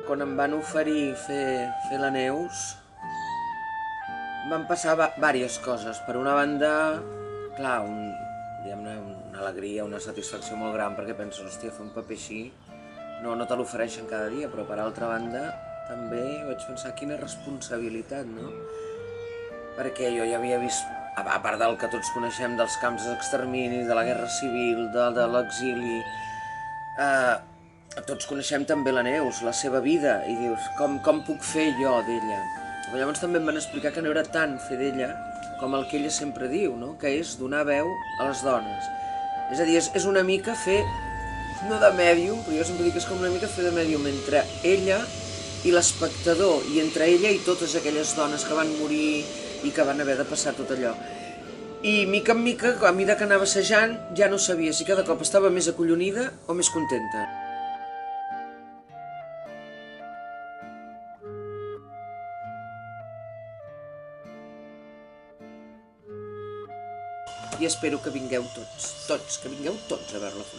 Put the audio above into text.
quan em van oferir fer la Neus, van passar diverses coses. Per una banda, clar, diguem-ne, una alegria, una satisfacció molt gran, perquè penso, hòstia, fer un paper així no te l'ofereixen cada dia, però per altra banda també vaig pensar quina responsabilitat, no? Perquè jo ja havia vist, a part del que tots coneixem dels camps d'extermini, de la guerra civil, de l'exili, tots coneixem també la Neus, la seva vida, i dius, com puc fer jo d'ella? Però llavors també em van explicar que no era tant fer d'ella com el que ella sempre diu, no? Que és donar veu a les dones. És a dir, és una mica fer, no de mèdium, però jo sempre dic que és com una mica fer de mèdium entre ella i l'espectador, i entre ella i totes aquelles dones que van morir i que van haver de passar tot allò. I mica en mica, a mesura que anava assajant, ja no sabia si cada cop estava més acollonida o més contenta. I espero que vingueu tots, que vingueu tots a veure la funció.